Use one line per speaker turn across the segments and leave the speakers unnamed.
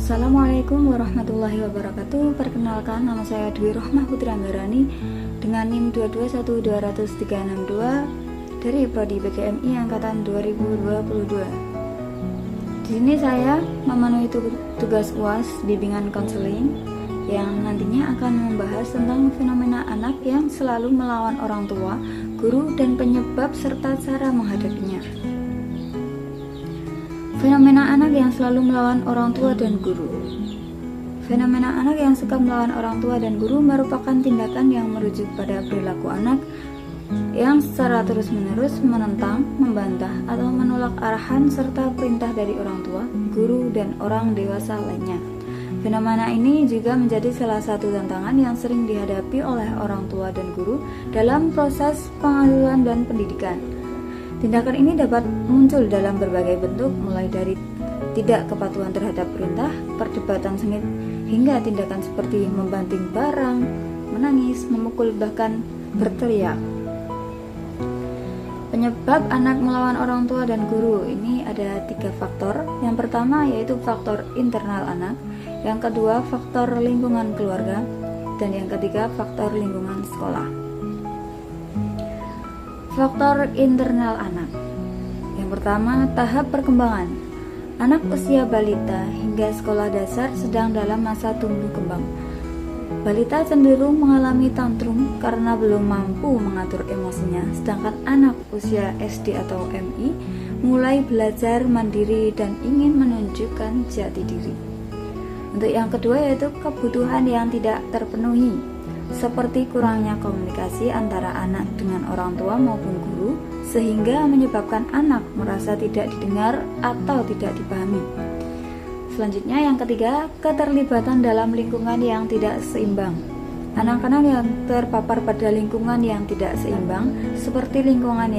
Assalamualaikum warahmatullahi wabarakatuh. Perkenalkan, nama saya Dwi Rohmah Putri Anggarani dengan NIM 2212362 dari Prodi PGMI angkatan 2022. Di sini saya memenuhi tugas UAS bimbingan konseling yang nantinya akan membahas tentang fenomena anak yang selalu melawan orang tua, guru, dan penyebab serta cara menghadapinya. Fenomena anak yang selalu melawan orang tua dan guru. Fenomena anak yang suka melawan orang tua dan guru merupakan tindakan yang merujuk pada perilaku anak yang secara terus-menerus menentang, membantah, atau menolak arahan serta perintah dari orang tua, guru, dan orang dewasa lainnya. Fenomena ini juga menjadi salah satu tantangan yang sering dihadapi oleh orang tua dan guru dalam proses pengasuhan dan pendidikan. Tindakan ini dapat muncul dalam berbagai bentuk, mulai dari tidak kepatuhan terhadap perintah, perdebatan sengit, hingga tindakan seperti membanting barang, menangis, memukul, bahkan berteriak. Penyebab anak melawan orang tua dan guru ini ada 3 faktor. Yang pertama yaitu faktor internal anak, yang kedua faktor lingkungan keluarga, dan yang ketiga faktor lingkungan sekolah. Faktor internal anak. Yang pertama, tahap perkembangan. Anak usia balita hingga sekolah dasar sedang dalam masa tumbuh kembang. Balita cenderung mengalami tantrum karena belum mampu mengatur emosinya, sedangkan anak usia SD atau MI mulai belajar mandiri dan ingin menunjukkan jati diri. Untuk yang kedua yaitu kebutuhan yang tidak terpenuhi, seperti kurangnya komunikasi antara anak dengan orang tua maupun guru, sehingga menyebabkan anak merasa tidak didengar atau tidak dipahami. Selanjutnya yang ketiga, keterlibatan dalam lingkungan yang tidak seimbang. Anak-anak yang terpapar pada lingkungan yang tidak seimbang, seperti lingkungan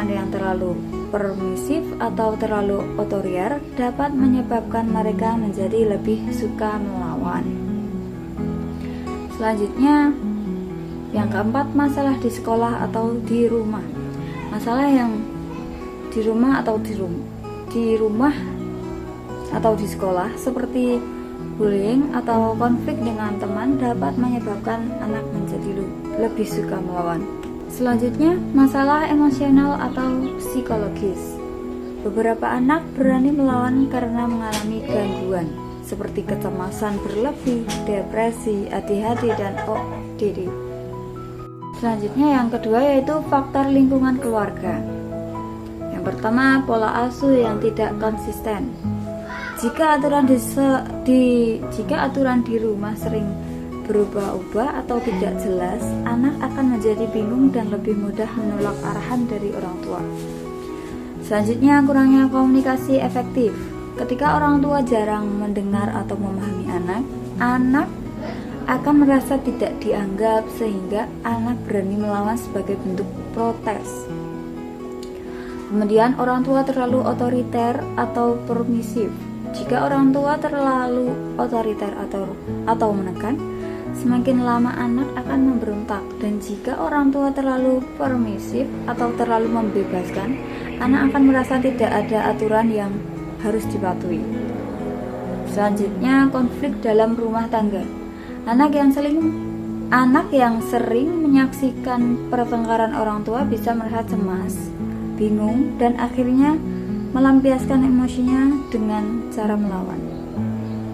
yang terlalu permisif atau terlalu otoriter, dapat menyebabkan mereka menjadi lebih suka melawan. Selanjutnya, yang keempat, masalah di sekolah atau di rumah. Masalah yang di rumah atau di sekolah seperti bullying atau konflik dengan teman dapat menyebabkan anak menjadi lebih suka melawan. Selanjutnya, masalah emosional atau psikologis. Beberapa anak berani melawan karena mengalami gangguan seperti kecemasan berlebih, depresi, ADHD, dan ODD. Selanjutnya yang kedua yaitu faktor lingkungan keluarga. Yang pertama, pola asuh yang tidak konsisten. Jika aturan di rumah sering berubah-ubah atau tidak jelas, anak akan menjadi bingung dan lebih mudah menolak arahan dari orang tua. Selanjutnya, kurangnya komunikasi efektif. Ketika orang tua jarang mendengar atau memahami anak akan merasa tidak dianggap, sehingga anak berani melawan sebagai bentuk protes. Kemudian, orang tua terlalu otoriter atau permisif. Jika orang tua terlalu otoriter atau menekan, semakin lama anak akan memberontak. Dan jika orang tua terlalu permisif atau terlalu membebaskan, anak akan merasa tidak ada aturan yang harus dipatuhi. Selanjutnya, konflik dalam rumah tangga. Anak yang sering menyaksikan pertengkaran orang tua bisa merasa cemas, bingung, dan akhirnya melampiaskan emosinya dengan cara melawan.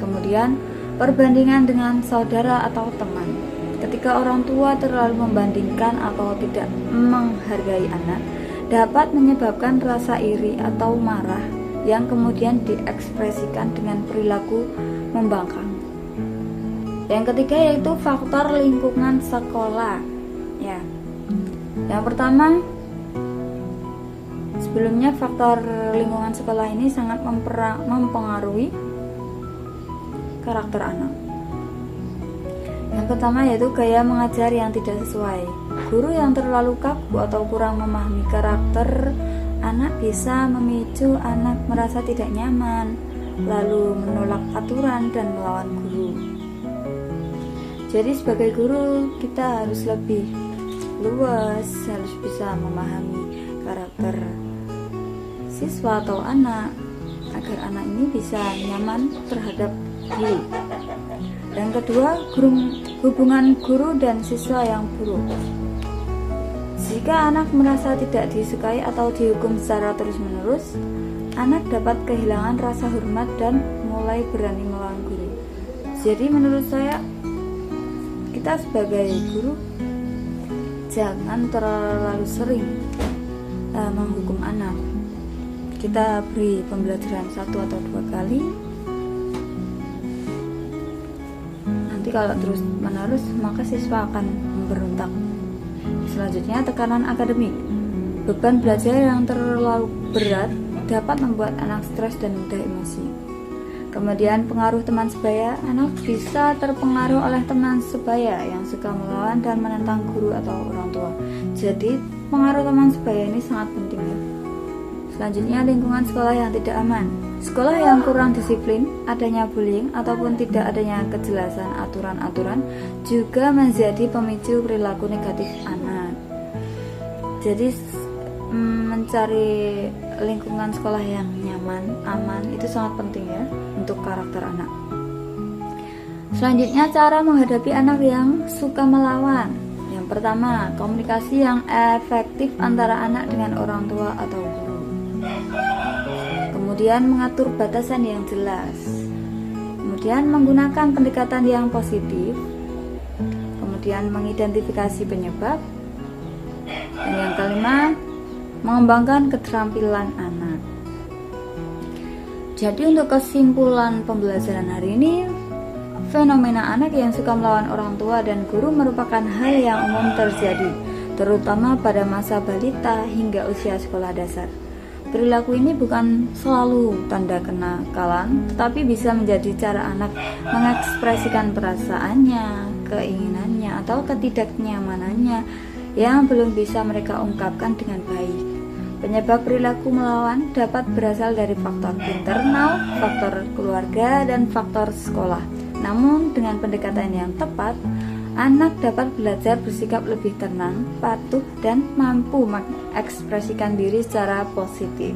Kemudian, perbandingan dengan saudara atau teman. Ketika orang tua terlalu membandingkan atau tidak menghargai anak, dapat menyebabkan rasa iri atau marah yang kemudian diekspresikan dengan perilaku membangkang. Yang ketiga yaitu faktor lingkungan sekolah. Ya. Yang pertama, sebelumnya faktor lingkungan sekolah ini sangat mempengaruhi karakter anak. Yang pertama yaitu gaya mengajar yang tidak sesuai. Guru yang terlalu kaku atau kurang memahami karakter anak bisa memicu anak merasa tidak nyaman, lalu menolak aturan dan melawan guru. Jadi sebagai guru kita harus lebih luas, harus bisa memahami karakter siswa atau anak agar anak ini bisa nyaman terhadap guru. Yang kedua, hubungan guru dan siswa yang buruk. Jika anak merasa tidak disukai atau dihukum secara terus-menerus, anak dapat kehilangan rasa hormat dan mulai berani melawan guru. Jadi menurut saya, kita sebagai guru jangan terlalu sering menghukum anak. Kita beri pembelajaran 1 atau 2 kali. Nanti kalau terus menerus, maka siswa akan memberontak. Selanjutnya, tekanan akademik. Beban belajar yang terlalu berat dapat membuat anak stres dan mudah emosi. Kemudian pengaruh teman sebaya, anak bisa terpengaruh oleh teman sebaya yang suka melawan dan menentang guru atau orang tua. Jadi pengaruh teman sebaya ini sangat penting ya. Selanjutnya, lingkungan sekolah yang tidak aman. Sekolah yang kurang disiplin, adanya bullying ataupun tidak adanya kejelasan aturan-aturan juga menjadi pemicu perilaku negatif anak. Jadi mencari lingkungan sekolah yang nyaman, aman itu sangat penting ya untuk karakter anak. Selanjutnya, cara menghadapi anak yang suka melawan. Yang pertama, komunikasi yang efektif antara anak dengan orang tua atau guru. Kemudian mengatur batasan yang jelas. Kemudian menggunakan pendekatan yang positif. Kemudian mengidentifikasi penyebab. Dan yang kelima, mengembangkan keterampilan anak. Jadi untuk kesimpulan pembelajaran hari ini, fenomena anak yang suka melawan orang tua dan guru merupakan hal yang umum terjadi, terutama pada masa balita hingga usia sekolah dasar. Perilaku ini bukan selalu tanda kenakalan, tetapi bisa menjadi cara anak mengekspresikan perasaannya, keinginannya, atau ketidaknyamanannya yang belum bisa mereka ungkapkan dengan baik. Penyebab perilaku melawan dapat berasal dari faktor internal, faktor keluarga, dan faktor sekolah. Namun dengan pendekatan yang tepat, anak dapat belajar bersikap lebih tenang, patuh, dan mampu mengekspresikan diri secara positif.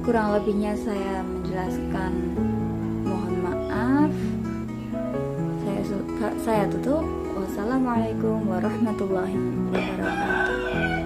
Kurang lebihnya saya menjelaskan, mohon maaf. Saya tutup. Wassalamualaikum warahmatullahi wabarakatuh.